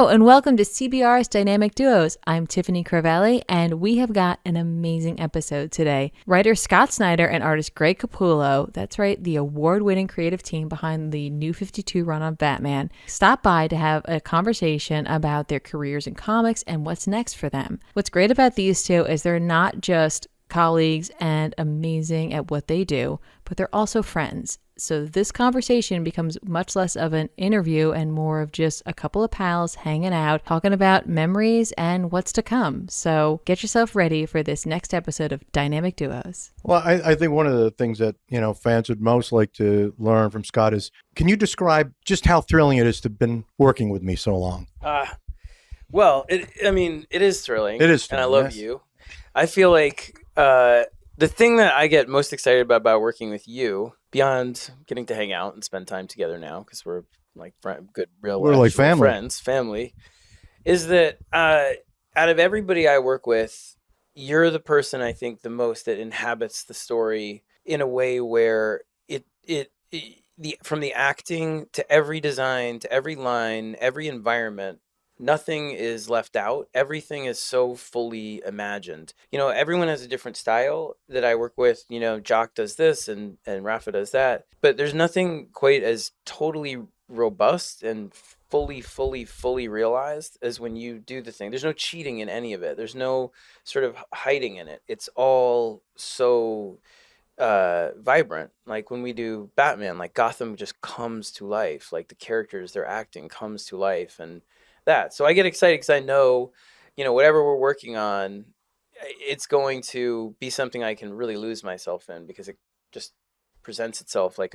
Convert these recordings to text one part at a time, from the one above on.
Hello and welcome to CBR's Dynamic Duos. I'm Tiffany Crivelli and we have got an amazing episode today. Writer Scott Snyder and artist Greg Capullo, that's right, the award-winning creative team behind the New 52 run on Batman, stopped by to have a conversation about their careers in comics and what's next for them. What's great about these two is they're not just colleagues and amazing at what they do, but they're also friends. So this conversation becomes much less of an interview and more of just a couple of pals hanging out, talking about memories and what's to come. So get yourself ready for this next episode of Dynamic Duos. Well, I think one of the things that, fans would most like to learn from Scott is, can you describe just how thrilling it is to have been working with me so long? It is thrilling. It is thrilling, and I love you. I feel like the thing that I get most excited about working with you, beyond getting to hang out and spend time together now, because we're like good, real, we're like family, is that out of everybody I work with, you're the person I think the most that inhabits the story in a way where from the acting to every design to every line, every environment, nothing is left out. Everything is so fully imagined. Everyone has a different style that I work with. Jock does this and Rafa does that. But there's nothing quite as totally robust and fully realized as when you do the thing. There's no cheating in any of it. There's no sort of hiding in it. It's all so vibrant. Like when we do Batman, like Gotham just comes to life. Like the characters, their acting comes to life and that. So I get excited because I know, whatever we're working on, it's going to be something I can really lose myself in because it just presents itself like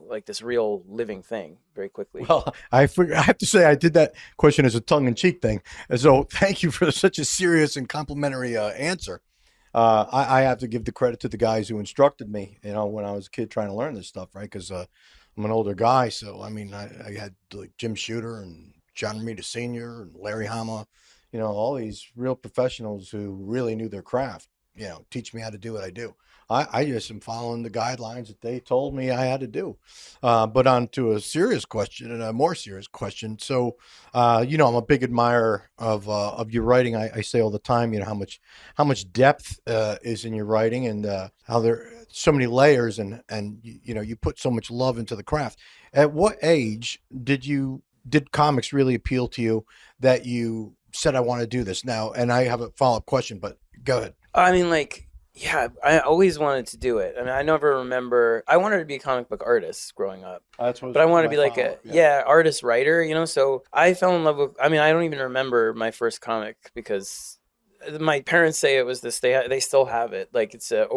like this real living thing very quickly. Well, I have to say I did that question as a tongue-in-cheek thing. So thank you for such a serious and complimentary answer. I have to give the credit to the guys who instructed me, when I was a kid trying to learn this stuff, right? Because I'm an older guy. So, I had like Jim Shooter and John Romita Sr. and Larry Hama, all these real professionals who really knew their craft, teach me how to do what I do. I just am following the guidelines that they told me I had to do. But on to a serious question and a more serious question. So, I'm a big admirer of your writing. I say all the time, how much depth is in your writing and how there are so many layers and you put so much love into the craft. At what age did comics really appeal to you that you said, I want to do this now? And I have a follow-up question, but go ahead. I always wanted to do it. I never remember. I wanted to be a comic book artist growing up. But I wanted to be like artist writer, so I fell in love with, I don't even remember my first comic because my parents say it was this, they still have it. Like it's of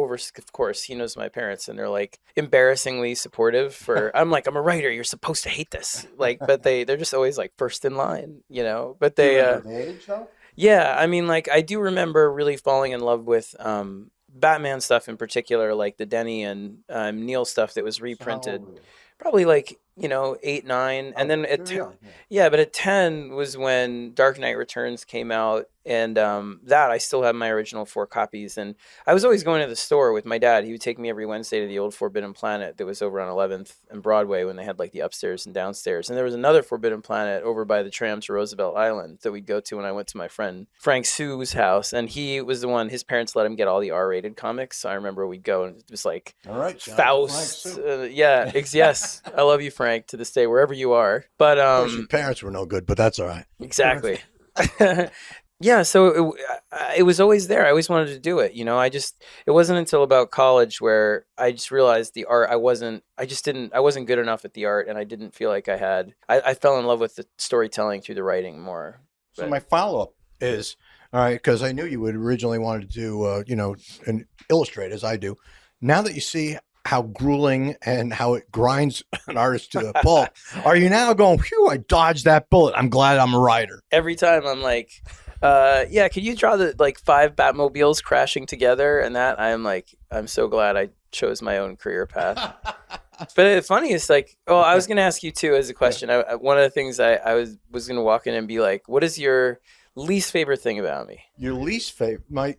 course he knows my parents and they're like embarrassingly supportive for, I'm like, I'm a writer. You're supposed to hate this. But they're just always like first in line, but they, the age, though? Yeah. I do remember really falling in love with, Batman stuff in particular, like the Denny and Neil stuff that was reprinted. Probably 8, 9, and then at 10, but at 10 was when Dark Knight Returns came out, and that I still have my original 4 copies. And I was always going to the store with my dad. He would take me every Wednesday to the old Forbidden Planet that was over on 11th and Broadway when they had like the upstairs and downstairs. And there was another Forbidden Planet over by the tram to Roosevelt Island that we'd go to when I went to my friend Frank Sue's house, and he was the one. His parents let him get all the R-rated comics. So I remember we'd go and it was like, all right, Faust. Yes, I love you, Frank, to this day, wherever you are. But of course, your parents were no good, but that's all right. Exactly. Yeah, so it was always there. I always wanted to do it. It wasn't until about college where I just realized the art. I wasn't good enough at the art, and I didn't feel like I fell in love with the storytelling through the writing more. So my follow-up is, all right, because I knew you would originally wanted to do, and illustrate as I do. Now that you see how grueling and how it grinds an artist to a pulp, are you now going, phew, I dodged that bullet. I'm glad I'm a writer. Every time I'm like, could you draw the 5 Batmobiles crashing together? And that I'm so glad I chose my own career path. But the funny is I was going to ask you too as a question. One of the things I was going to walk in and be like, what is your least favorite thing about me? Your least favorite, my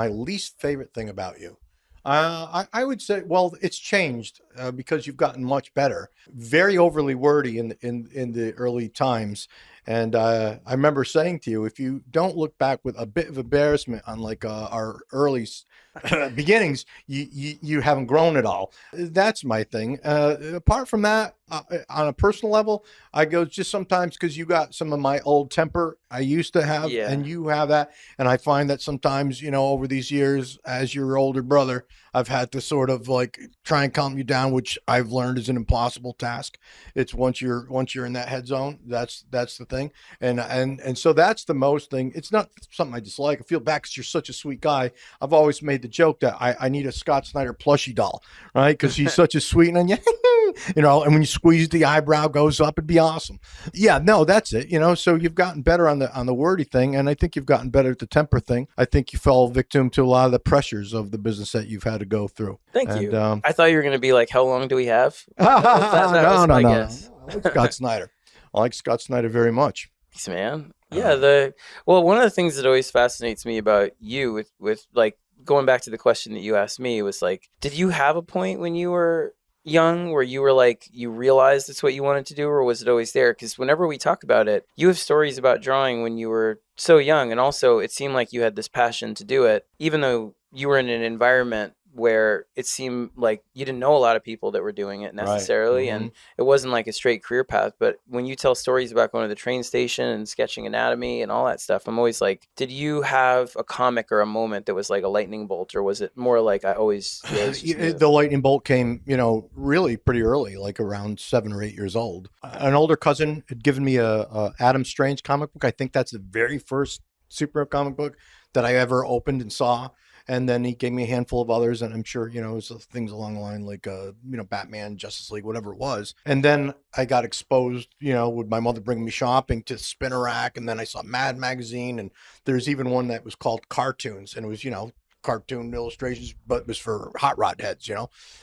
least favorite thing about you. I would say, well, it's changed because you've gotten much better. Very overly wordy in the early times, And I remember saying to you, if you don't look back with a bit of embarrassment on like our early beginnings, you haven't grown at all. That's my thing. Apart from that, on a personal level, I go just sometimes because you got some of my old temper I used to have, Yeah. and you have that. And I find that sometimes, over these years, as your older brother, I've had to sort of like try and calm you down, which I've learned is an impossible task. It's once you're in that head zone, that's the thing. And so that's the most thing. It's not something I dislike. I feel bad because you're such a sweet guy. I've always made the joke that I need a Scott Snyder plushie doll, right? Because he's such a sweet, and and when you squeeze, the eyebrow goes up. It'd be awesome. Yeah, no, that's it. So you've gotten better on the wordy thing, and I think you've gotten better at the temper thing. I think you fell victim to a lot of the pressures of the business that you've had to go through. Thank you. I thought you were going to be like, how long do we have? That was my guess. I like Scott Snyder. I like Scott Snyder very much. Thanks, man. Yeah, one of the things that always fascinates me about you with like going back to the question that you asked me was like, did you have a point when you were young where you were like, you realized it's what you wanted to do, or was it always there? Because whenever we talk about it, you have stories about drawing when you were so young, and also it seemed like you had this passion to do it, even though you were in an environment where it seemed like you didn't know a lot of people that were doing it necessarily. Right. And it wasn't like a straight career path. But when you tell stories about going to the train station and sketching anatomy and all that stuff, I'm always like, did you have a comic or a moment that was like a lightning bolt, or was it more like I always the lightning bolt came, really pretty early, like around 7 or 8 years old. An older cousin had given me a Adam Strange comic book. I think that's the very first superhero comic book that I ever opened and saw. And then he gave me a handful of others, and I'm sure, it was things along the line like, Batman, Justice League, whatever it was. And then I got exposed, with my mother bringing me shopping to Spinner Rack, and then I saw Mad Magazine, and there's even one that was called Cartoons, and it was, cartoon illustrations, but it was for hot rod heads,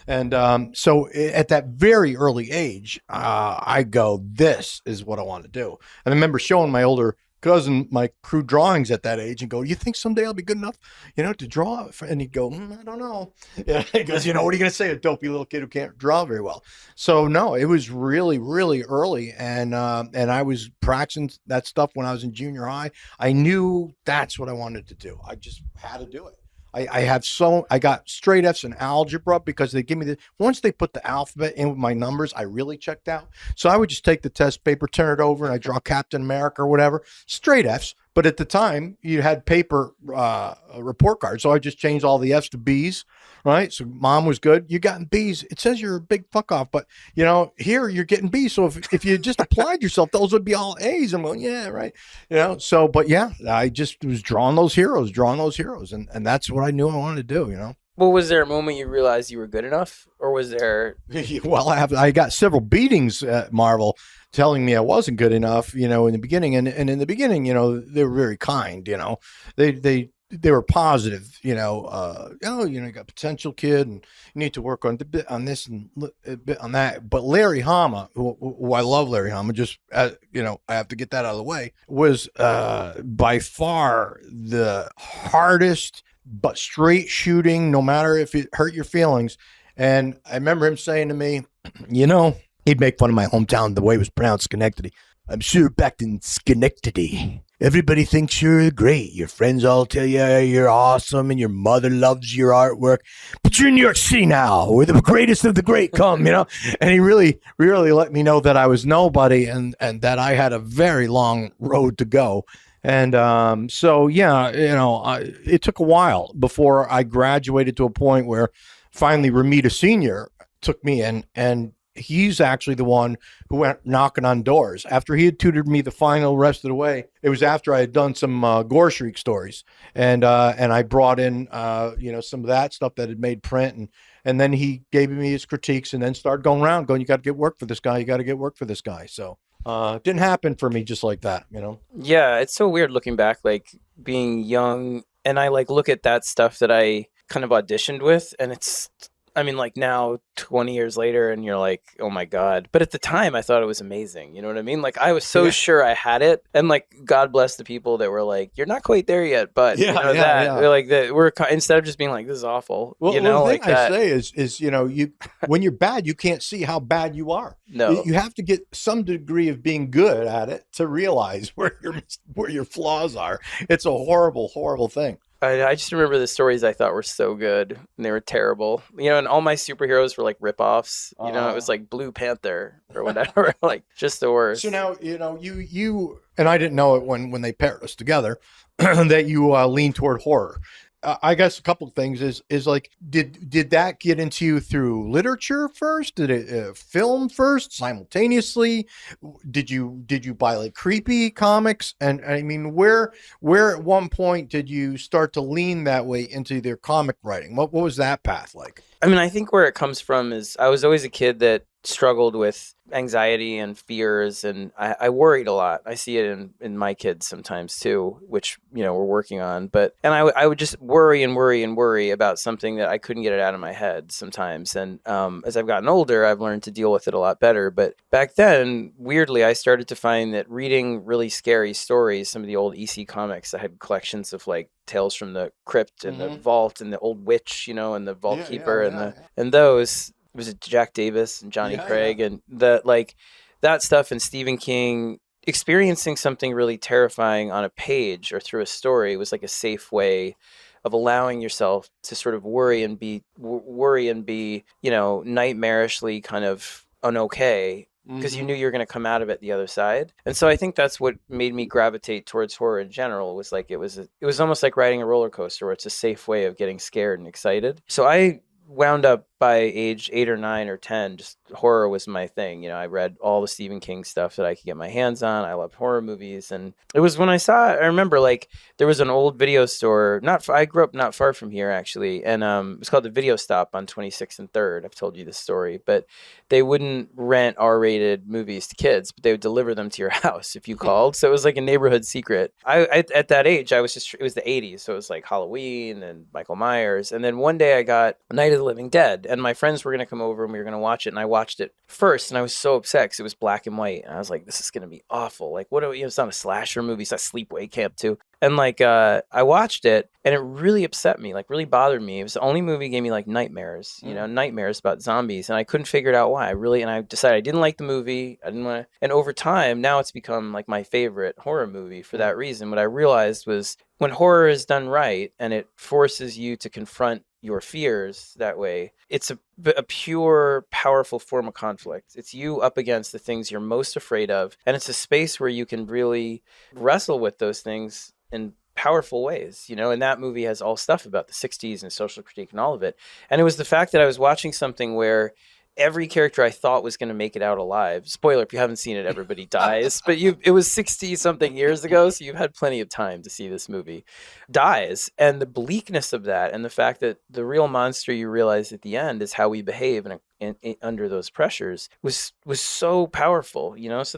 And so at that very early age, I go, this is what I want to do. And I remember showing my older cousin my crude drawings at that age and go, you think someday I'll be good enough, to draw? And he'd go, I don't know. Yeah, he goes, what are you going to say? A dopey little kid who can't draw very well. So no, it was really, really early. And I was practicing that stuff when I was in junior high. I knew that's what I wanted to do. I just had to do it. I got straight F's in algebra because they give me once they put the alphabet in with my numbers, I really checked out. So I would just take the test paper, turn it over, and I draw Captain America or whatever, straight F's. But at the time, you had paper report cards, so I just changed all the F's to B's, right? So mom was good. You got B's. It says you're a big fuck off, but here you're getting B's. So if you just applied yourself, those would be all A's. I'm going, yeah, right. So, but yeah, I just was drawing those heroes, and that's what I knew I wanted to do. Well, was there a moment you realized you were good enough, or was there? Well, I got several beatings at Marvel telling me I wasn't good enough, in the beginning. And in the beginning, they were very kind, they were positive, you got potential kid and you need to work on this and a bit on that. But Larry Hama, who I love Larry Hama, just, I have to get that out of the way, was by far the hardest, but straight shooting, no matter if it hurt your feelings. And I remember him saying to me, he'd make fun of my hometown, the way it was pronounced, Schenectady. I'm sure back in Schenectady, everybody thinks you're great. Your friends all tell you you're awesome and your mother loves your artwork. But you're in New York City now, where the greatest of the great come, And he really, really let me know that I was nobody and that I had a very long road to go. And so, yeah, it took a while before I graduated to a point where finally Ramita Sr. took me in, and he's actually the one who went knocking on doors. After he had tutored me the final rest of the way, it was after I had done some Gore Shriek stories, and I brought in some of that stuff that had made print, and then he gave me his critiques, and then started going around going, you got to get work for this guy, So it didn't happen for me just like that, Yeah, it's so weird looking back, like being young, and I like look at that stuff that I kind of auditioned with, and I mean, like now 20 years later and you're like, oh my God. But at the time I thought it was amazing. You know what I mean? Like I was so sure I had it. And like, God bless the people that were like, you're not quite there yet, but you know that they're like that we're instead of just being like, this is awful. Well, you know, the thing like I that. say is, you know, you when you're bad, you can't see how bad you are. No. You have to get some degree of being good at it to realize where your flaws are. It's a horrible, horrible thing. I just remember the stories I thought were so good and they were terrible. You know, and all my superheroes were like ripoffs. You know, it was like Blue Panther or whatever, like just the worst. So now, you know, you and I didn't know it when they paired us together that you lean toward horror. I guess a couple of things is like, did that get into you through literature first? Did it film first simultaneously? Did you buy like creepy comics? And I mean, where at one point did you start to lean that way into their comic writing? What was that path like? I mean, I think where it comes from is I was always a kid that struggled with anxiety and fears, and I worried a lot. I see it in my kids sometimes too, which, you know, we're working on. But and I would just worry and worry and worry about something that I couldn't get it out of my head sometimes. And as I've gotten older, I've learned to deal with it a lot better. But back then, weirdly, I started to find that reading really scary stories, some of the old EC comics, I had collections of like Tales from the Crypt and the Vault and the Old Witch, you know, and the Vault Keeper and those. It was Jack Davis and Johnny Craig and the like that stuff, and Stephen King. Experiencing something really terrifying on a page or through a story was like a safe way of allowing yourself to sort of worry and be, you know, nightmarishly kind of unokay, because you knew you were going to come out of it the other side. And so I think that's what made me gravitate towards horror in general. Was like it was almost like riding a roller coaster, where it's a safe way of getting scared and excited. So I wound up by age 8 or 9 or 10, just horror was my thing. You know, I read all the Stephen King stuff that I could get my hands on. I loved horror movies. And it was when I remember like there was an old video store, I grew up not far from here actually. And it was called the Video Stop on 26th and 3rd. I've told you this story, but they wouldn't rent R-rated movies to kids, but they would deliver them to your house if you called. So it was like a neighborhood secret. At that age, it was the 80s. So it was like Halloween and Michael Myers. And then one day I got Night of the Living Dead, and my friends were going to come over and we were going to watch it. And I watched it first, and I was so upset because it was black and white. And I was like, this is going to be awful. Like, it's not a slasher movie. It's not Sleepaway Camp 2. And like, I watched it and it really upset me, like really bothered me. It was the only movie that gave me like nightmares, you know, nightmares about zombies. And I couldn't figure it out why. And I decided I didn't like the movie. I didn't want to. And over time, now it's become like my favorite horror movie for that reason. What I realized was when horror is done right and it forces you to confront your fears that way, it's a pure, powerful form of conflict. It's you up against the things you're most afraid of. And it's a space where you can really wrestle with those things in powerful ways, you know. And that movie has all stuff about the 60s and social critique and all of it. And it was the fact that I was watching something where every character I thought was going to make it out alive. Spoiler, if you haven't seen it, everybody dies. But it was 60 something years ago, so you've had plenty of time to see this movie. Dies. And the bleakness of that, and the fact that the real monster you realize at the end is how we behave under those pressures was so powerful, you know. So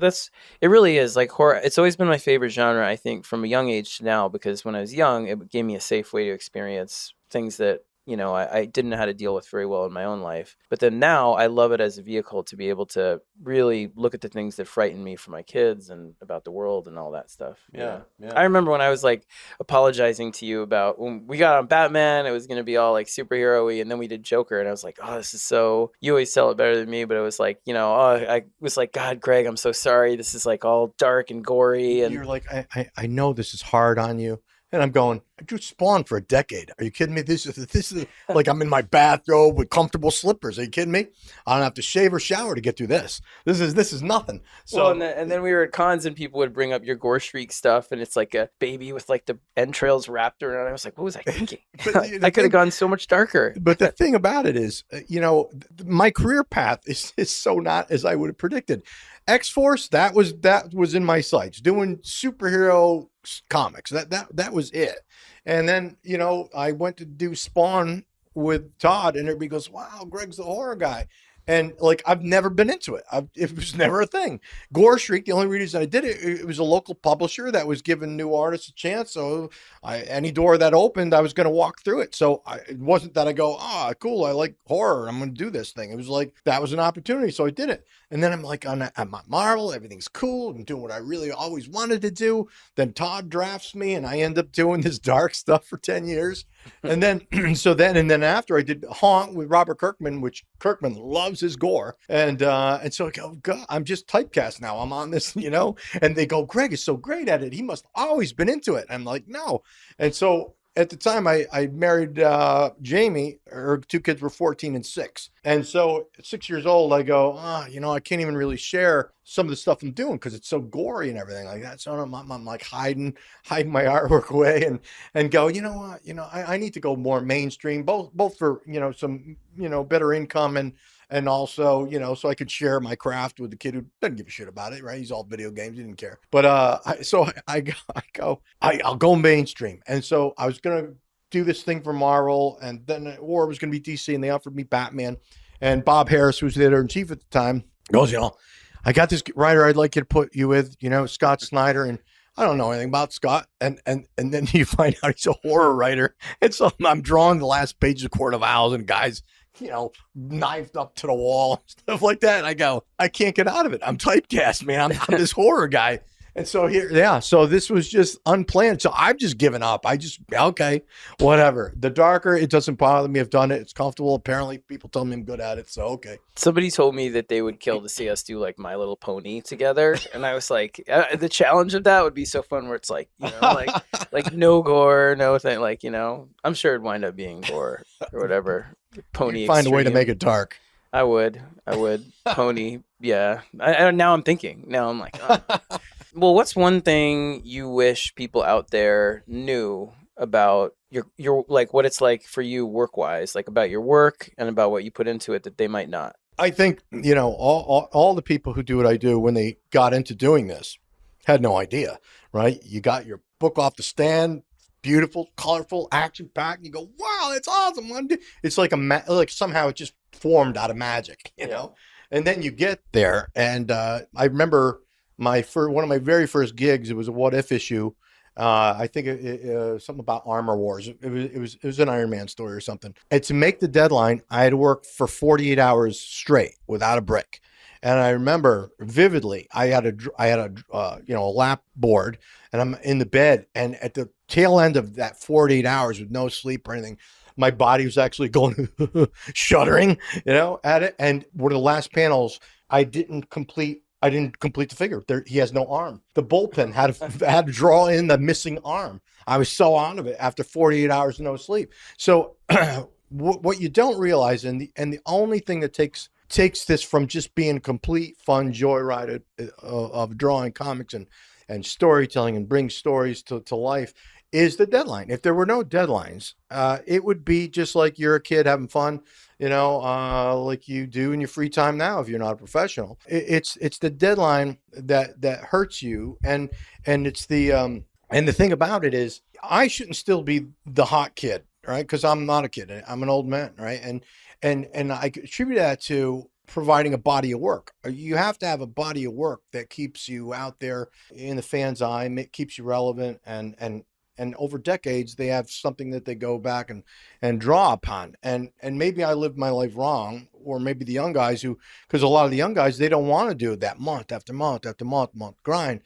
it really is like horror. It's always been my favorite genre, I think, from a young age to now, because when I was young, it gave me a safe way to experience things that, you know, I didn't know how to deal with very well in my own life. But then now I love it as a vehicle to be able to really look at the things that frighten me for my kids and about the world and all that stuff. Yeah. I remember when I was like apologizing to you about when we got on Batman, it was going to be all like superhero-y, and then we did Joker, and I was like, oh, this is so, you always tell it better than me, but it was like, you know, I was like, God, Greg, I'm so sorry. This is like all dark and gory. And you're like, I know this is hard on you. And I'm going, I drew Spawn for a decade. Are you kidding me? This is like I'm in my bathrobe with comfortable slippers. Are you kidding me? I don't have to shave or shower to get through this. This is nothing. So well, and then we were at cons and people would bring up your Gore Streak stuff, and it's like a baby with like the entrails wrapped around. I was like, what was I thinking? I could have gone so much darker. But the thing about it is, you know, my career path is so not as I would have predicted. X-Force, that was in my sights, doing superhero comics. That was it. And then, you know, I went to do Spawn with Todd, and everybody goes, wow, Greg's the horror guy. And like, I've never been into it. It was never a thing. Gore Streak, the only reason I did it, it was a local publisher that was giving new artists a chance. So any door that opened, I was going to walk through it. So it wasn't that I go, oh, cool, I like horror, I'm going to do this thing. It was like, that was an opportunity. So I did it. And then I'm like, I'm at Marvel, everything's cool. I'm doing what I really always wanted to do. Then Todd drafts me and I end up doing this dark stuff for 10 years. And then, and then after I did Haunt with Robert Kirkman, which Kirkman loves his gore. And so I go, God, I'm just typecast now. I'm on this, and they go, Greg is so great at it. He must always been into it. I'm like, no. And so at the time I married Jamie, her two kids were 14 and 6. And so at 6 years old, I go, I can't even really share some of the stuff I'm doing because it's so gory and everything like that. So I'm like hiding my artwork away and go, you know what, I need to go more mainstream, both for, some, better income and also, so I could share my craft with the kid who doesn't give a shit about it, right? He's all video games. He didn't care. But I'll go mainstream. And so I was going to do this thing for Marvel, and then it was going to be DC, and they offered me Batman. And Bob Harris, who was the editor-in-chief at the time, goes, I got this writer I'd like you to put you with, Scott Snyder. And I don't know anything about Scott. And then you find out he's a horror writer. And so I'm drawing the last page of Court of Owls and guys, knifed up to the wall, stuff like that. And I go, I can't get out of it. I'm typecast, man. I'm this horror guy. And so so this was just unplanned. So I've just given up. Okay, whatever. The darker, it doesn't bother me. I've done it. It's comfortable. Apparently people tell me I'm good at it. So, okay. Somebody told me that they would kill to see us do like My Little Pony together. And I was like, the challenge of that would be so fun where it's like, like no gore, no thing. Like, I'm sure it'd wind up being gore or whatever. Pony find a way to make it dark. I would. Pony. Yeah. Now I'm thinking. Now I'm like, oh. Well, what's one thing you wish people out there knew about your like what it's like for you work-wise, like about your work and about what you put into it that they might not? I think, all the people who do what I do when they got into doing this had no idea, right? You got your book off the stand, beautiful, colorful, action-packed, and you go, wow, that's awesome. It's like like somehow it just formed out of magic, know? And then you get there, and I remember one of my very first gigs, it was a What If issue. I think something about Armor Wars. It was an Iron Man story or something. And to make the deadline, I had to work for 48 hours straight without a break. And I remember vividly, I had a lap board, and I'm in the bed, and at the tail end of that 48 hours with no sleep or anything, my body was actually going shuddering, at it. And one of the last panels, I didn't complete the figure. He has no arm. The bullpen had to draw in the missing arm. I was so out of it after 48 hours of no sleep. So what you don't realize, and the only thing that takes this from just being complete fun joyride of drawing comics and storytelling and bring stories to life is the deadline. If there were no deadlines, it would be just like you're a kid having fun, like you do in your free time now if you're not a professional. It's the deadline that hurts you, and it's the thing about it is I shouldn't still be the hot kid, right? Because I'm not a kid. I'm an old man, right? And I attribute that to providing a body of work. You have to have a body of work that keeps you out there in the fan's eye, keeps you relevant, and over decades, they have something that they go back and draw upon. And maybe I lived my life wrong, or maybe the young guys because a lot of the young guys, they don't want to do that month after month after month grind,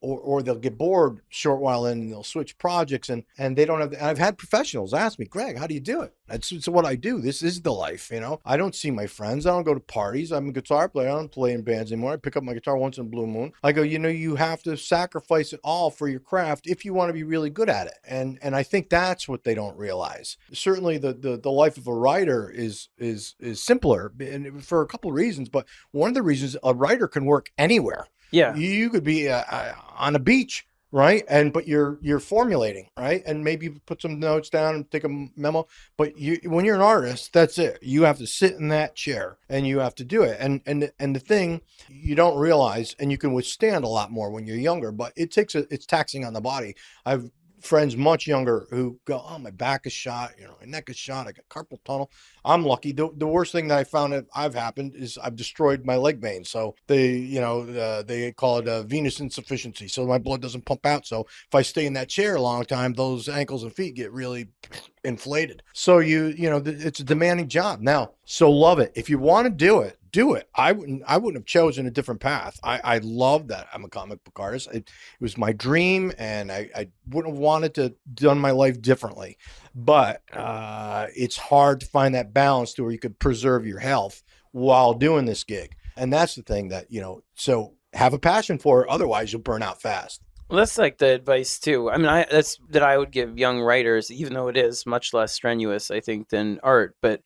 or they'll get bored short while in and they'll switch projects and they don't have. And I've had professionals ask me, Greg, how do you do it? It's what I do. This is the life, I don't see my friends. I don't go to parties. I'm a guitar player. I don't play in bands anymore. I pick up my guitar once in a blue moon. I go, you have to sacrifice it all for your craft if you want to be really good at it. And I think that's what they don't realize. Certainly the life of a writer is simpler, and for a couple of reasons, but one of the reasons a writer can work anywhere. Yeah. You could be on a beach, right? But you're formulating, right? And maybe put some notes down and take a memo. But when you're an artist, that's it. You have to sit in that chair and you have to do it. And the thing you don't realize, and you can withstand a lot more when you're younger, but it's taxing on the body. I've friends much younger who go, "Oh, my back is shot, my neck is shot, I got carpal tunnel." I'm lucky. The worst thing that I found that I've happened is I've destroyed my leg vein. So they call it venous insufficiency. So my blood doesn't pump out. So if I stay in that chair a long time, those ankles and feet get really inflated. So it's a demanding job now. So love it. If you want to do it, do it. I wouldn't have chosen a different path. I love that I'm a comic book artist. It was my dream, and I wouldn't have wanted to done my life differently. But it's hard to find that balance to where you could preserve your health while doing this gig. And that's the thing that, so have a passion for it. Otherwise you'll burn out fast. Well, that's like the advice too. I mean, that's that I would give young writers, even though it is much less strenuous, I think, than art. But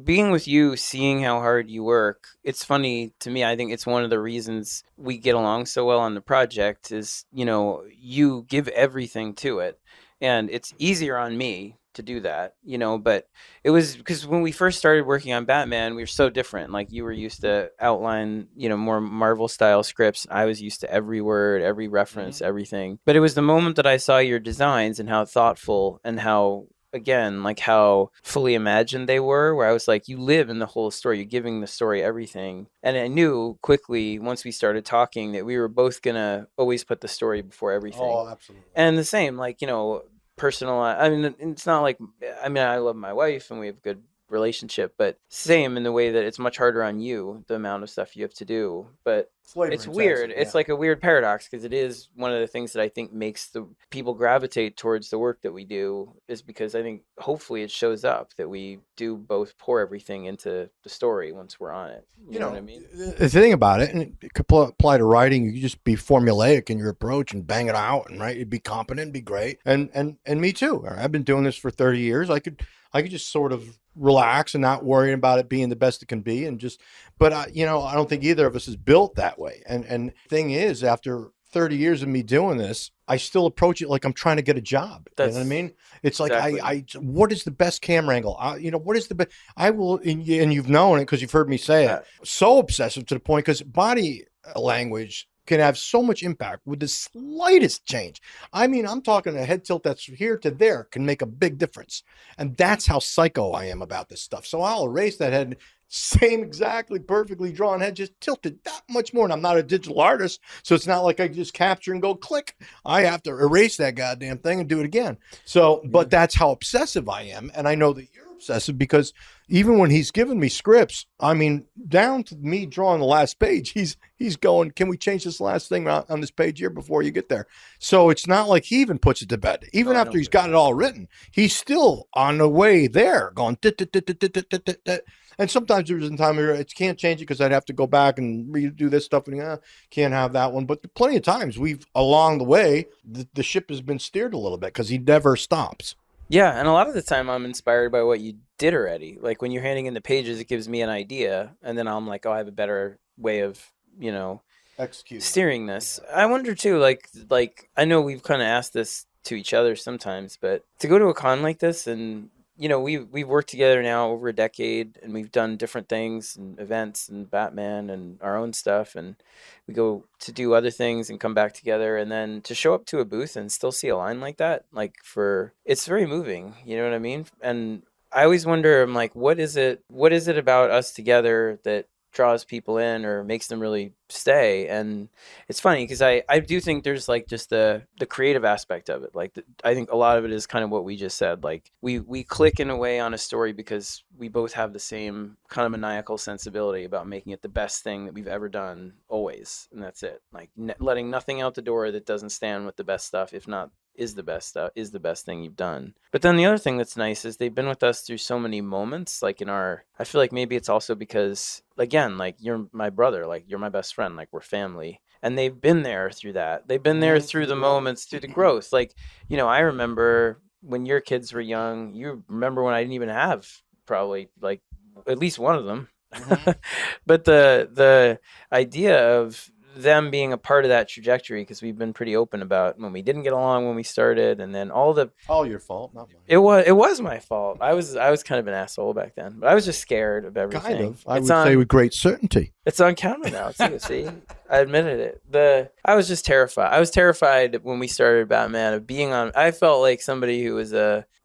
being with you, seeing how hard you work, it's funny to me. I think it's one of the reasons we get along so well on the project is, you give everything to it. And it's easier on me to do that, but it was because when we first started working on Batman, we were so different. Like you were used to outline, more Marvel style scripts. I was used to every word, every reference, everything. But it was the moment that I saw your designs and how thoughtful and how, again, like how fully imagined they were, where I was like, you live in the whole story, you're giving the story everything. And I knew quickly once we started talking that we were both gonna always put the story before everything. Oh, absolutely. And the same, like, personal. I mean, it's not like, I love my wife and we have a good relationship, but same in the way that it's much harder on you, the amount of stuff you have to do. But it's weird. It's like a weird paradox because it is one of the things that I think makes the people gravitate towards the work that we do, is because I think hopefully it shows up that we do both pour everything into the story once we're on it. You know what I mean? The thing about it, and it could apply to writing, you could just be formulaic in your approach and bang it out, and you'd be competent, be great. And me too. I've been doing this for 30 years. I could just sort of relax and not worrying about it being the best it can be, and just, but I don't think either of us is built that way. And thing is, after 30 years of me doing this, I still approach it like I'm trying to get a job. You know what I mean? It's exactly. Like, what is the best camera angle? What is the best? I will, and you've known it because you've heard me say it, so obsessive to the point, because body language can have so much impact with the slightest change. I mean, I'm talking a head tilt that's here to there can make a big difference. And that's how psycho I am about this stuff. So I'll erase that head, same exactly perfectly drawn head, just tilted that much more. And I'm not a digital artist, so it's not like I just capture and go click. I have to erase that goddamn thing and do it again. So, but that's how obsessive I am. And I know that you're obsessive, because even when he's given me scripts, I mean, down to me drawing the last page, he's going, "Can we change this last thing on this page here before you get there?" So it's not like he even puts it to bed. Even after he's got it all written, he's still on the way there going, and sometimes there's a time where it can't change it because I'd have to go back and redo this stuff, and can't have that one. But plenty of times along the way, the ship has been steered a little bit because he never stops. Yeah, and a lot of the time I'm inspired by what you did already. Like when you're handing in the pages, it gives me an idea, and then I'm like, oh, I have a better way of, executing, steering this. Yeah. I wonder too, like I know we've kind of asked this to each other sometimes, but to go to a con like this, and we've worked together now over a decade, and we've done different things and events and Batman and our own stuff, and we go to do other things and come back together, and then to show up to a booth and still see a line like that, it's very moving, you know what I mean? And I always wonder, I'm like, what is it about us together that draws people in or makes them really stay? And it's funny because I do think there's like just the creative aspect of it. Like I think a lot of it is kind of what we just said. Like we click in a way on a story because we both have the same kind of maniacal sensibility about making it the best thing that we've ever done always, and that's it. Like letting nothing out the door that doesn't stand with the best stuff, if not is the best stuff, is the best thing you've done. But then the other thing that's nice is they've been with us through so many moments. Like I feel like maybe it's also because, again, like you're my brother, like you're my best friend, like we're family. And they've been there through that. They've been there through the moments, through the growth. Like, I remember when your kids were young, you remember when I didn't even have probably like at least one of them. Mm-hmm. But the idea of them being a part of that trajectory, because we've been pretty open about when we didn't get along when we started, and then all your fault, not mine. it was my fault. I was kind of an asshole back then, but I was just scared of everything. Kind of. I would say with great certainty. It's on camera now. See, I admitted it. I was just terrified. I was terrified when we started Batman of being on. I felt like somebody who was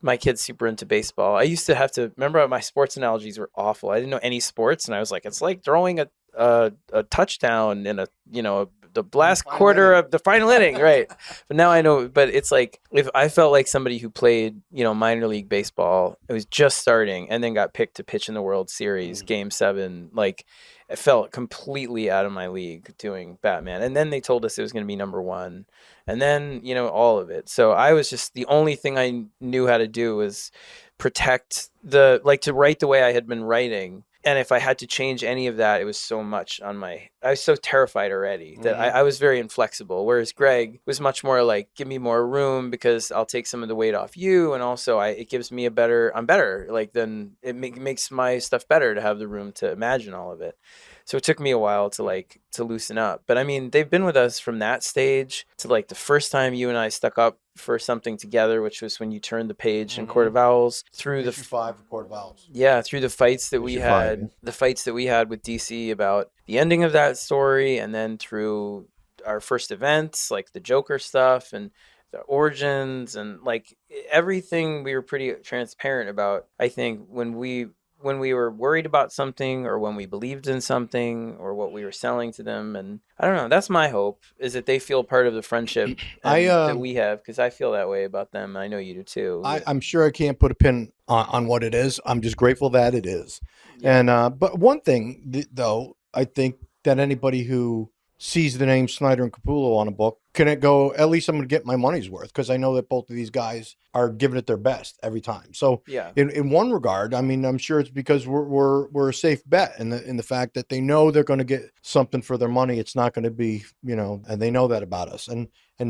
my kid's super into baseball. I used to have to remember my sports analogies were awful. I didn't know any sports, and I was like, it's like throwing a touchdown in the last quarter of the final inning, right? But now I know. But it's like if I felt like somebody who played minor league baseball, it was just starting, and then got picked to pitch in the World Series, Game 7, like. It felt completely out of my league doing Batman. And then they told us it was going to be number 1. And then, all of it. So I was just, the only thing I knew how to do was protect to write the way I had been writing. And if I had to change any of that, it was so much I was so terrified already that I was very inflexible. Whereas Greg was much more like, give me more room because I'll take some of the weight off you. And also it gives me I'm better. Like then it makes my stuff better to have the room to imagine all of it. So it took me a while to loosen up. But I mean, they've been with us from that stage to like the first time you and I stuck up for something together, which was when you turned the page in Court of Owls through Issue 5 of Court of Owls. Yeah, through the fights that we had, the fights that we had with DC about the ending of that story, and then through our first events, like the Joker stuff and the origins and like everything we were pretty transparent about. I think when we were worried about something or when we believed in something or what we were selling to them. And I don't know, that's my hope, is that they feel part of the friendship that we have, because I feel that way about them. I know you do too. I'm sure I can't put a pin on what it is. I'm just grateful that it is. Yeah. And but one thing, though, I think that anybody who sees the name Snyder and Capullo on a book, can it go, at least I'm going to get my money's worth, because I know that both of these guys are giving it their best every time. So yeah, in one regard, I mean, I'm sure it's because we're a safe bet in the fact that they know they're going to get something for their money. It's not going to be, and they know that about us. And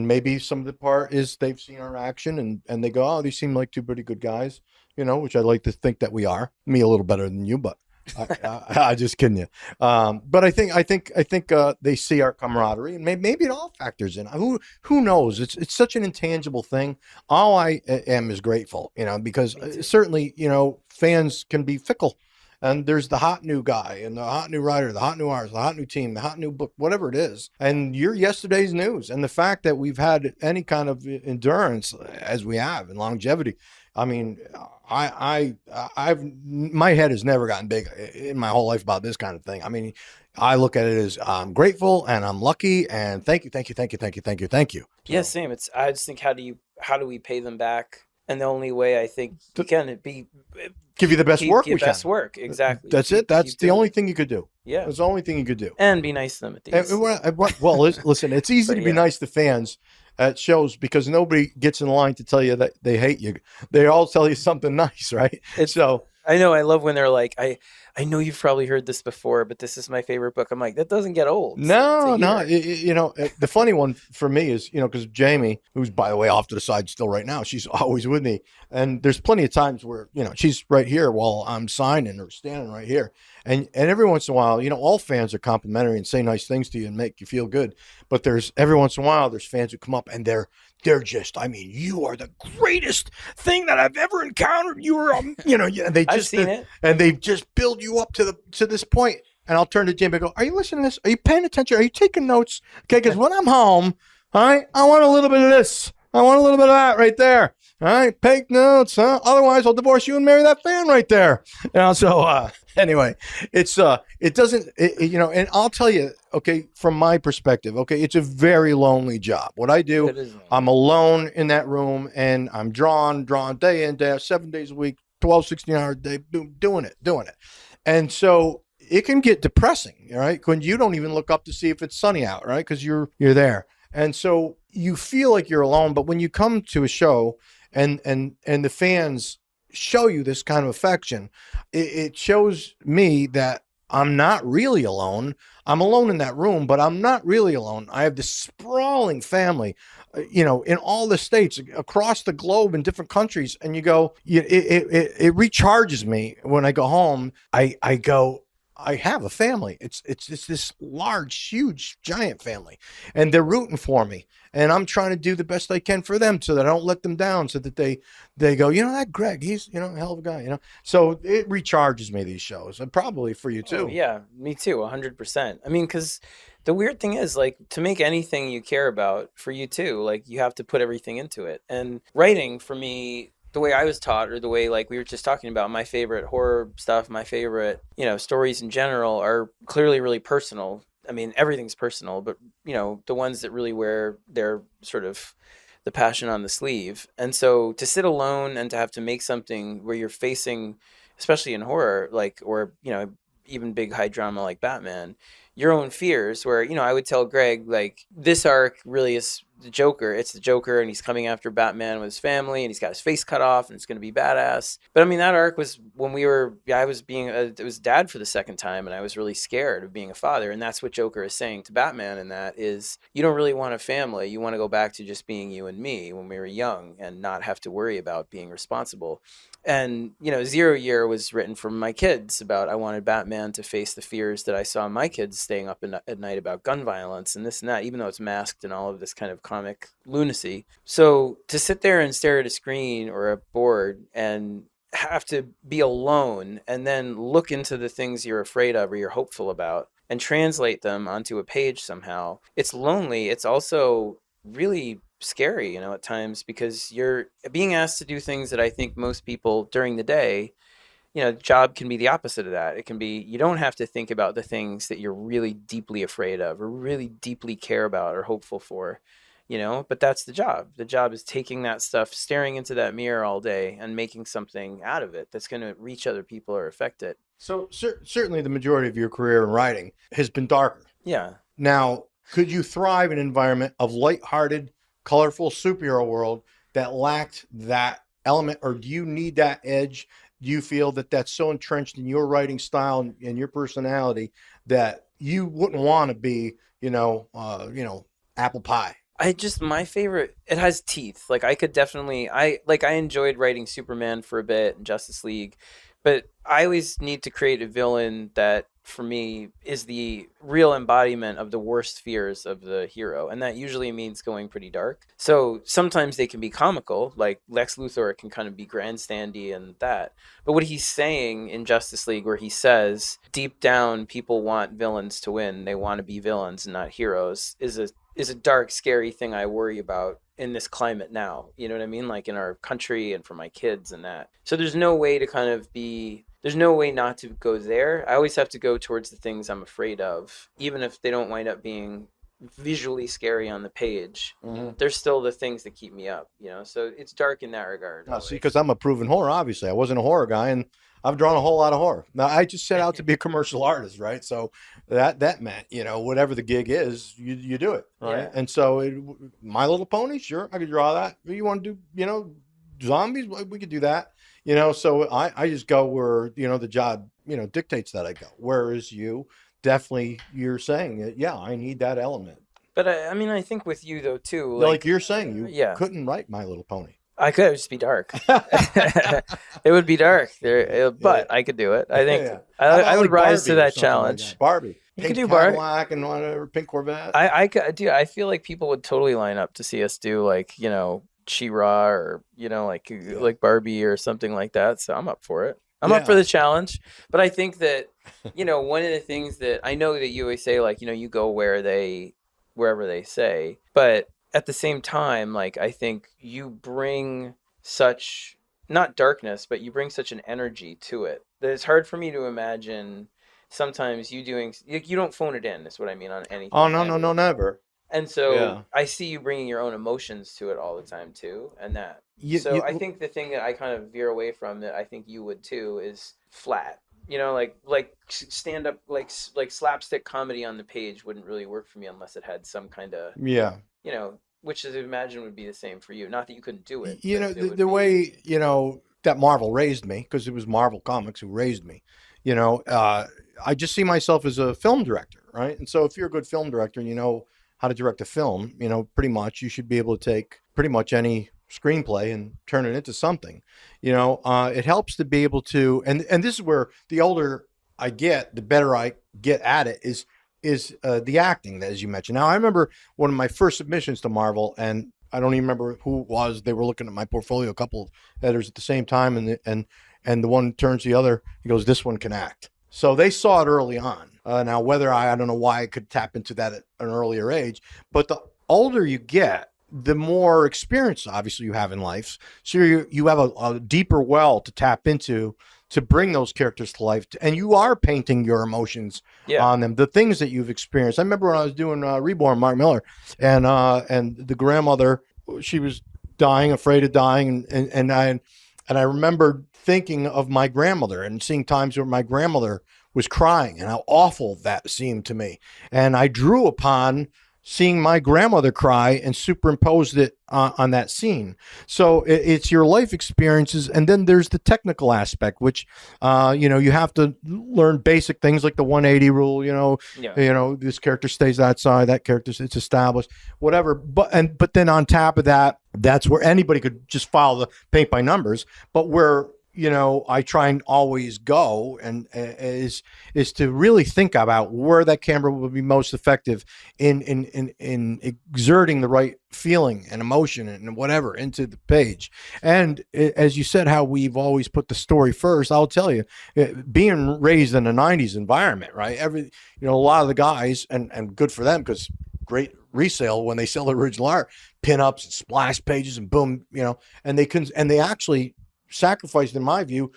maybe some of the part is they've seen our action and they go, oh, these seem like two pretty good guys, which I like to think that we are. Me a little better than you, but I just kidding you. But I think they see our camaraderie, and maybe it all factors in. Who knows? It's such an intangible thing. All I am is grateful, because certainly, fans can be fickle, and there's the hot new guy and the hot new writer, the hot new artist, the hot new team, the hot new book, whatever it is. And you're yesterday's news. And the fact that we've had any kind of endurance as we have and longevity, I mean, my head has never gotten big in my whole life about this kind of thing. I mean, I look at it as I'm grateful and I'm lucky, and thank you. Yeah, same. I just think, how do we pay them back? And the only way I think you can give you the best work. Work, exactly. That's it. That's the only thing you could do. Yeah, that's the only thing you could do. And be nice to them at these. Well, listen, it's easy to be nice to fans at shows because nobody gets in line to tell you that they hate you. They all tell you something nice, right? I know. I love when they're like, I know you've probably heard this before, but this is my favorite book. I'm like, that doesn't get old. No. The funny one for me is, because Jamie, who's, by the way, off to the side still right now, she's always with me. And there's plenty of times where, she's right here while I'm signing or standing right here. And every once in a while, all fans are complimentary and say nice things to you and make you feel good. But there's every once in a while, there's fans who come up and they're just, I mean, you are the greatest thing that I've ever encountered. You are, I've seen it. And they just build you up to this point. And I'll turn to Jim and go, are you listening to this? Are you paying attention? Are you taking notes? Okay, because when I'm home, all right, I want a little bit of this. I want a little bit of that right there. All right, take notes, huh? Otherwise, I'll divorce you and marry that fan right there. So anyway, it doesn't, and I'll tell you, okay, from my perspective, okay, it's a very lonely job. What I do, I'm alone in that room, and I'm drawn day in, day out, 7 days a week, 12, 16 hours a day, doing it. And so it can get depressing, right? When you don't even look up to see if it's sunny out, right? Because you're there. And so you feel like you're alone, but when you come to a show and the fans show you this kind of affection, it shows me that I'm not really alone. I'm alone in that room, but I'm not really alone. I have this sprawling family, in all the states, across the globe, in different countries. And you go, it recharges me when I go home. I go, I have a family. It's this large, huge, giant family, and they're rooting for me, and I'm trying to do the best I can for them so that I don't let them down, so that they go, that Greg, he's a hell of a guy. So it recharges me, these shows, and probably for you Oh too. yeah, me too, 100%. I mean, because the weird thing is, like, to make anything you care about, for you too, like, you have to put everything into it. And writing for me, the way I was taught, or the way, like, we were just talking about, my favorite horror stuff, my favorite, stories in general are clearly really personal. I mean, everything's personal, but the ones that really wear their sort of the passion on the sleeve. And so to sit alone and to have to make something where you're facing, especially in horror, like, or even big high drama like Batman, your own fears, where I would tell Greg, like, this arc really is the Joker. It's the Joker, and he's coming after Batman with his family, and he's got his face cut off, and it's going to be badass. But I mean, that arc was when I was it was dad for the second time, and I was really scared of being a father. And that's what Joker is saying to Batman, and that is, you don't really want a family. You want to go back to just being you and me when we were young, and not have to worry about being responsible. And Zero Year was written for my kids, about, I wanted Batman to face the fears that I saw my kids staying up at night about gun violence and this and that, even though it's masked and all of this kind of comic lunacy. So to sit there and stare at a screen or a board and have to be alone, and then look into the things you're afraid of or you're hopeful about, and translate them onto a page somehow, it's lonely. It's also really scary, at times, because you're being asked to do things that I think most people during the day, job can be the opposite of that. It can be, you don't have to think about the things that you're really deeply afraid of, or really deeply care about, or hopeful for, but that's the job. The job is taking that stuff, staring into that mirror all day, and making something out of it that's going to reach other people or affect it. So certainly the majority of your career in writing has been darker. Yeah. Now, could you thrive in an environment of lighthearted, colorful superhero world that lacked that element, or do you need that edge? Do you feel that that's so entrenched in your writing style and your personality that you wouldn't want to be, apple pie? My favorite, it has teeth. Like, I could definitely, I enjoyed writing Superman for a bit and Justice League, but I always need to create a villain that, for me, is the real embodiment of the worst fears of the hero. And that usually means going pretty dark. So sometimes they can be comical, like Lex Luthor can kind of be grandstandy and that. But what he's saying in Justice League, where he says, deep down, people want villains to win. They want to be villains and not heroes, is a dark, scary thing I worry about in this climate now. You know what I mean? Like, in our country and for my kids and that. So there's no way not to go there. I always have to go towards the things I'm afraid of, even if they don't wind up being visually scary on the page. Mm-hmm. They're still the things that keep me up, So it's dark in that regard. See, because I'm a proven horror, obviously. I wasn't a horror guy, and I've drawn a whole lot of horror. Now, I just set out to be a commercial artist, right? So that meant, whatever the gig is, you do it, right? Yeah. And so My Little Pony, sure, I could draw that. You want to do, zombies? We could do that. So I just go where, the job, dictates that I go. Whereas you're saying, yeah, I need that element. But I think with you, though, too. Like you're saying, yeah. couldn't write My Little Pony. I could. It would just be dark. It would be dark there, but I could do it. I think I would rise to that challenge. Like that. Barbie. You could do Barbie. Black and whatever, pink Corvette. I feel like people would totally line up to see us do, like, She-Ra, or like Barbie or something like that. So I'm up for it. I'm up for the challenge. But I think that one of the things that I know that you always say, like, you go wherever they say, but at the same time, like, I think you bring such, not darkness, but you bring such an energy to it that it's hard for me to imagine sometimes you don't phone it in, is what I mean, on anything. Oh, no, never. And so I see you bringing your own emotions to it all the time too, and that. I think the thing that I kind of veer away from, that I think you would too, is flat. Like stand up, like slapstick comedy on the page wouldn't really work for me unless it had some kind of which I imagine would be the same for you. Not that you couldn't do it. The way that Marvel raised me, because it was Marvel Comics who raised me. I just see myself as a film director, right? And so if you're a good film director and you know how to direct a film, pretty much you should be able to take pretty much any screenplay and turn it into something. It helps to be able to, and this is where the older I get, the better I get at it is the acting, as you mentioned. Now, I remember one of my first submissions to Marvel, and I don't even remember who it was. They were looking at my portfolio, a couple editors at the same time, and the one turns to the other. He goes, "This one can act." So they saw it early on. Now, whether I don't know why I could tap into that at an earlier age, but the older you get, the more experience obviously you have in life. So you have a deeper well to tap into to bring those characters to life, and you are painting your emotions on them, the things that you've experienced. I remember when I was doing Reborn, Mark Miller, and the grandmother, she was dying, afraid of dying, and I remember thinking of my grandmother and seeing times where my grandmother was crying and how awful that seemed to me, and I drew upon seeing my grandmother cry and superimposed it on that scene. So it's your life experiences. And then there's the technical aspect, which, you have to learn basic things like the 180 rule, this character stays that side, that character, it's established, whatever. But then on top of that, that's where anybody could just follow the paint by numbers, but where, I try and always go and is to really think about where that camera will be most effective in exerting the right feeling and emotion and whatever into the page. And as you said, how we've always put the story first. I'll tell you, being raised in a '90s environment, right? A lot of the guys, and good for them, because great resale when they sell the original art, pinups and splash pages and boom, and they actually sacrificed, in my view,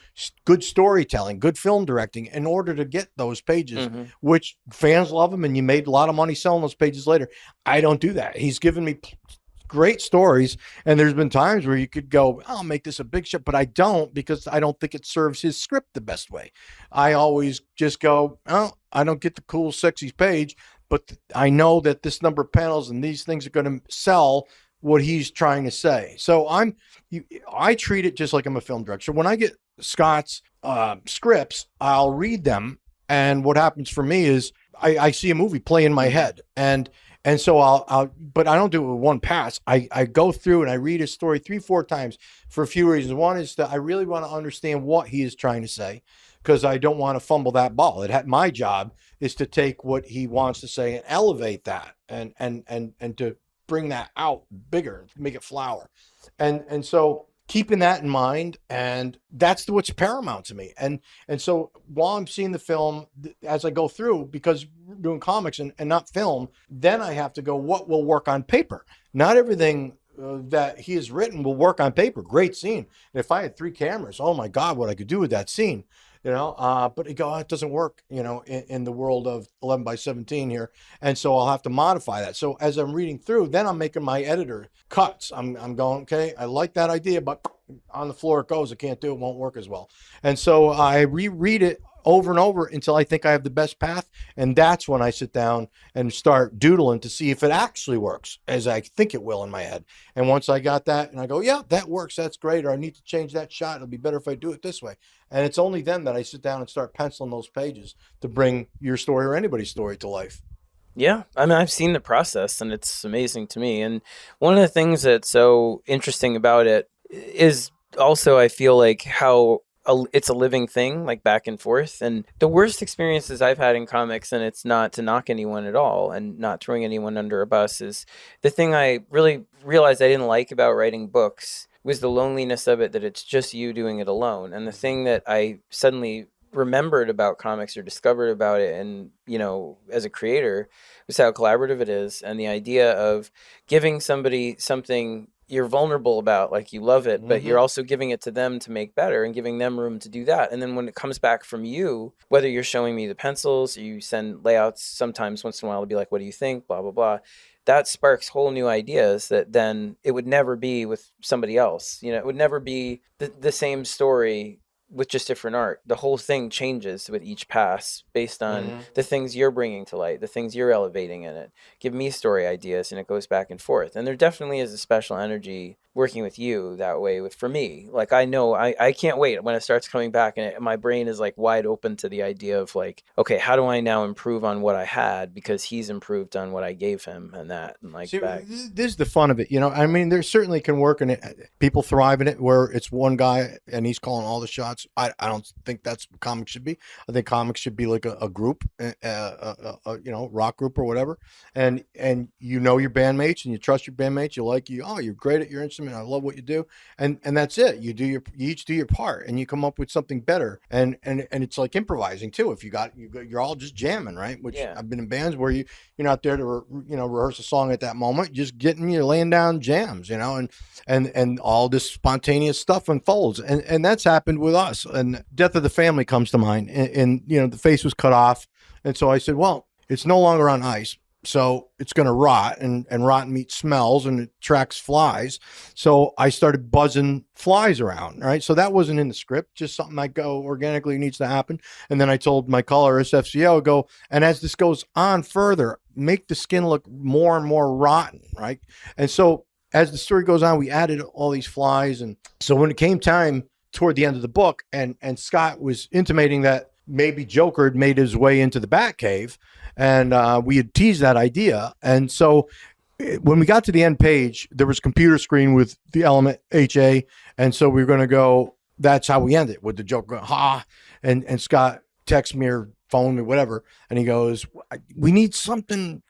good storytelling, good film directing in order to get those pages, which fans love them, and you made a lot of money selling those pages later. I don't do that. He's given me great stories, and there's been times where you could go, I'll make this a big shot, but I don't, because I don't think it serves his script the best way. I always just go, oh, I don't get the cool, sexy page, but I know that this number of panels and these things are going to sell what he's trying to say. So I treat it just like I'm a film director. When I get Scott's scripts, I'll read them, and what happens for me is I see a movie play in my head, and so but I don't do it with one pass. I go through and I read his story 3-4 times for a few reasons. One is that I really want to understand what he is trying to say, because I don't want to fumble that ball. My job is to take what he wants to say and elevate that, and to bring that out bigger, make it flower. And so keeping that in mind, and that's what's paramount to me. And so while I'm seeing the film, as I go through, because we're doing comics and not film, then I have to go, what will work on paper? Not everything that he has written will work on paper. Great scene. And if I had 3 cameras, oh my God, what I could do with that scene. But it doesn't work, in the world of 11 by 17 here. And so I'll have to modify that. So as I'm reading through, then I'm making my editor cuts. I'm going, okay, I like that idea, but on the floor it goes. I can't do it. Won't work as well. And so I reread it over and over until I think I have the best path. And that's when I sit down and start doodling to see if it actually works as I think it will in my head. And once I got that and I go, yeah, that works. That's great. Or I need to change that shot. It'll be better if I do it this way. And it's only then that I sit down and start penciling those pages to bring your story or anybody's story to life. Yeah. I mean, I've seen the process, and it's amazing to me. And one of the things that's so interesting about it is also, I feel like, how it's a living thing, like back and forth. And the worst experiences I've had in comics, and it's not to knock anyone at all and not throwing anyone under a bus, is the thing I really realized I didn't like about writing books was the loneliness of it, that it's just you doing it alone. And the thing that I suddenly remembered about comics or discovered about it, and as a creator, was how collaborative it is, and the idea of giving somebody something you're vulnerable about, like you love it, but you're also giving it to them to make better and giving them room to do that. And then when it comes back from you, whether you're showing me the pencils or you send layouts, sometimes once in a while, it'll be like, what do you think? Blah, blah, blah. That sparks whole new ideas that then it would never be with somebody else. It would never be the same story with just different art. The whole thing changes with each pass based on the things you're bringing to light, the things you're elevating in it. Give me story ideas, and it goes back and forth. And there definitely is a special energy working with you that way for me. Like, I know I can't wait when it starts coming back, and my brain is like wide open to the idea of like, okay, how do I now improve on what I had because he's improved on what I gave him, and that, and like See, that. this is the fun of it, you know. I mean, there certainly can work in it. People thrive in it where it's one guy and he's calling all the shots. I don't think that's what comics should be. I think comics should be like a group, you know, rock group or whatever. And you know your bandmates and you trust your bandmates. You like you. Oh, you're great at your instrument. I love what you do. And that's it. You each do your part and you come up with something better. And it's like improvising too. If you're all just jamming, right? Which Yeah. I've been in bands where you're not there to rehearse a song at that moment. Just you're laying down jams, you know, and all this spontaneous stuff unfolds. And that's happened with us. And Death of the Family comes to mind. And you know, the face was cut off. And so I said, well, it's no longer on ice. So it's going to rot, and rotten meat smells and it attracts flies. So I started buzzing flies around, right? So that wasn't in the script, just something I go organically needs to happen. And then I told my colorist, FCO, go, and as this goes on further, make the skin look more and more rotten, right? And so as the story goes on, we added all these flies. And so when it came time toward the end of the book, and Scott was intimating that maybe Joker had made his way into the Batcave, and we had teased that idea. And so when we got to the end page, there was a computer screen with the element HA. And so we were going to go, that's how we end it, with the Joker going, ha. And Scott texts me or phone me, whatever. And he goes, we need something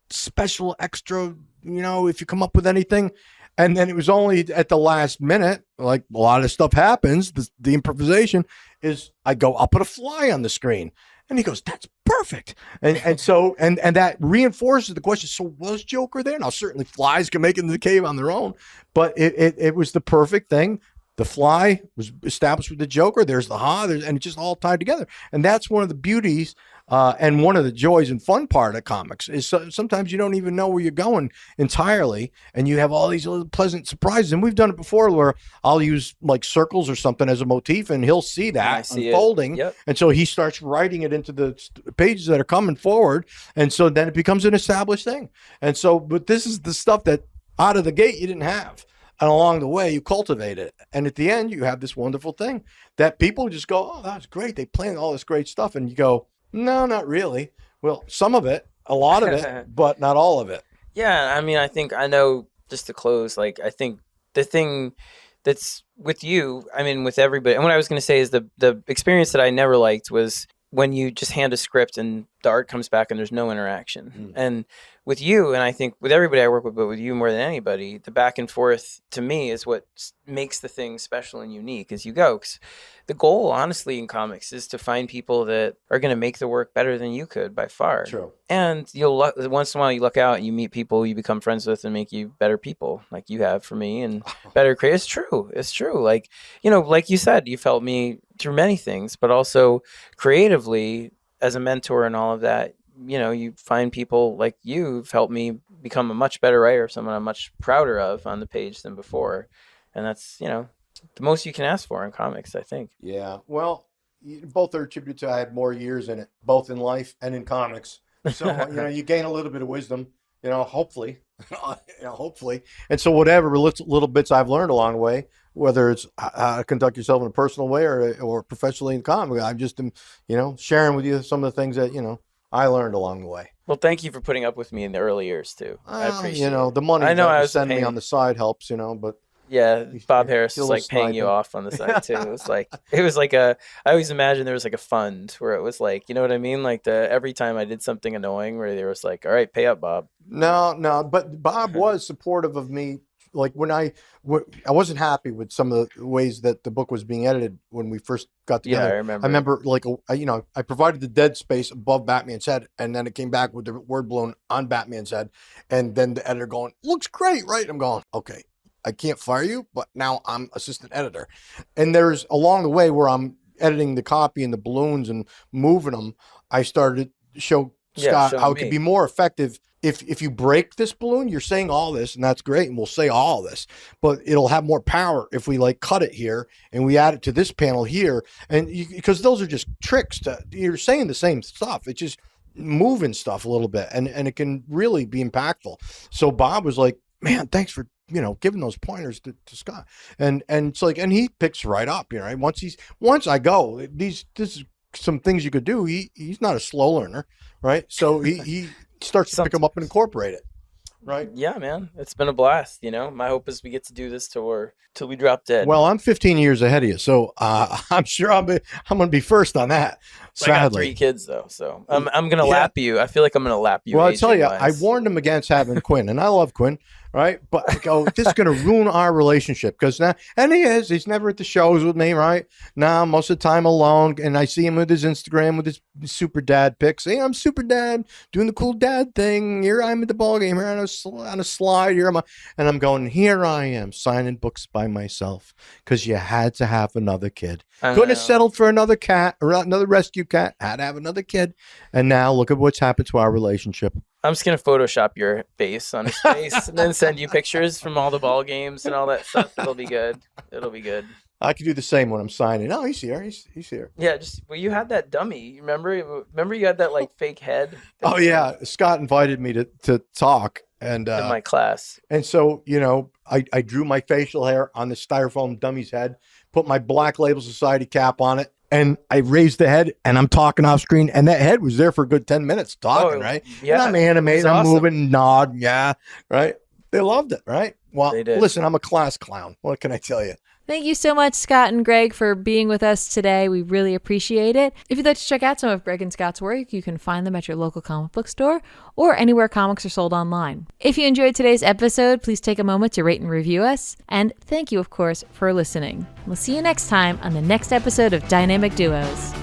special, extra, you know, if you come up with anything. And then it was only at the last minute, like a lot of stuff happens, the improvisation is I go, I'll put a fly on the screen. And he goes, that's perfect. And so that reinforces the question. So was Joker there? Now, certainly flies can make it into the cave on their own, but it was the perfect thing. The fly was established with the Joker. There's the and it just all tied together. And that's one of the beauties and one of the joys and fun part of comics is sometimes you don't even know where you're going entirely, and you have all these little pleasant surprises. And we've done it before where I'll use like circles or something as a motif, and he'll see that unfolding. Yep. And so he starts writing it into the pages that are coming forward. And so then it becomes an established thing. And so, but this is the stuff that out of the gate you didn't have. And along the way, you cultivate it. And at the end, you have this wonderful thing that people just go, oh, that's great. They planned all this great stuff. And you go, no, not really. Well, some of it, a lot of it, but not all of it. Yeah. I mean, I know, just to close, like, I think the thing that's with you, I mean, with everybody, and what I was going to say is the experience that I never liked was when you just hand a script and the art comes back and there's no interaction. And with you, and I think with everybody I work with, but with you more than anybody, the back and forth to me is what makes the thing special and unique as you go. 'Cause the goal, honestly, in comics is to find people that are going to make the work better than you could by far. True. And once in a while you look out and you meet people you become friends with and make you better people, like you have for me, and better creators. It's true. Like, you know, like you said, you've helped me through many things, but also creatively as a mentor and all of that. You know, you find people like you've helped me become a much better writer, someone I'm much prouder of on the page than before. And that's, you know, the most you can ask for in comics, I think. Yeah. Well, both are attributed to I had more years in it, both in life and in comics. So, you know, you gain a little bit of wisdom, you know, hopefully. Hopefully. And so whatever little bits I've learned along the way, whether it's how to conduct yourself in a personal way or professionally in comics, I'm just, you know, sharing with you some of the things that, you know, I learned along the way. Well, thank you for putting up with me in the early years too. I appreciate you know, it. the money I know that I you was send me paying- on the side helps, you know, but Yeah, Bob Harris Still was a like paying you sniper. off on the side too. It was like I always imagined there was like a fund where it was like, you know what I mean? Like every time I did something annoying where there was like, all right, pay up, Bob. No, but Bob was supportive of me. Like when I wasn't happy with some of the ways that the book was being edited when we first got Yeah, I together. remember. I remember like, you know, I provided the dead space above Batman's head, and then it came back with the word balloon on Batman's head. And then the editor going, looks great, right? I'm going, okay, I can't fire you, but now I'm assistant editor. And there's along the way where I'm editing the copy and the balloons and moving them, I started to show Scott how it could be more effective. If you break this balloon, you're saying all this, and that's great, and we'll say all this, but it'll have more power if we like cut it here and we add it to this panel here, and because those are just tricks. You're saying the same stuff, it's just moving stuff a little bit, and it can really be impactful. So Bob was like, man, thanks for, giving those pointers to Scott. And it's like, and he picks right up, right? Once I go, this is some things you could do. He's not a slow learner, right? So he starts to pick them up and incorporate it. Right. Yeah, man. It's been a blast. My hope is we get to do this till we drop dead. Well, I'm 15 years ahead of you, so I'm sure I'm going to be first on that. Sadly. I got 3 kids though, so I'm going to lap you. I feel like I'm going to lap you. Well, I'll tell you, I warned him against having Quinn, and I love Quinn, right? But I go, this is going to ruin our relationship because now, and he's never at the shows with me, right? Now, most of the time alone, and I see him with his Instagram with his super dad pics. Hey, I'm super dad doing the cool dad thing. Here I'm at the ball game. Here on a slide. And I'm going. Here I am signing books by myself because you had to have another kid. Couldn't have settled for another cat or another rescue cat. Had to have another kid, and now look at what's happened to our relationship. I'm just gonna Photoshop your face on his face and then send you pictures from all the ball games and all that stuff. It'll be good. I can do the same when I'm signing. Oh, he's here. He's here. Yeah, you had that dummy. Remember you had that like fake head. Oh yeah, Scott invited me to talk and in my class. And so I drew my facial hair on the styrofoam dummy's head, put my Black Label Society cap on it. And I raised the head, and I'm talking off screen, and that head was there for a good 10 minutes talking, right? Yeah, and I'm animated, I'm awesome. moving, nod, yeah, right? They loved it, right? Well, They did. Listen, I'm a class clown. What can I tell you? Thank you so much, Scott and Greg, for being with us today. We really appreciate it. If you'd like to check out some of Greg and Scott's work, you can find them at your local comic book store or anywhere comics are sold online. If you enjoyed today's episode, please take a moment to rate and review us. And thank you, of course, for listening. We'll see you next time on the next episode of Dynamic Duos.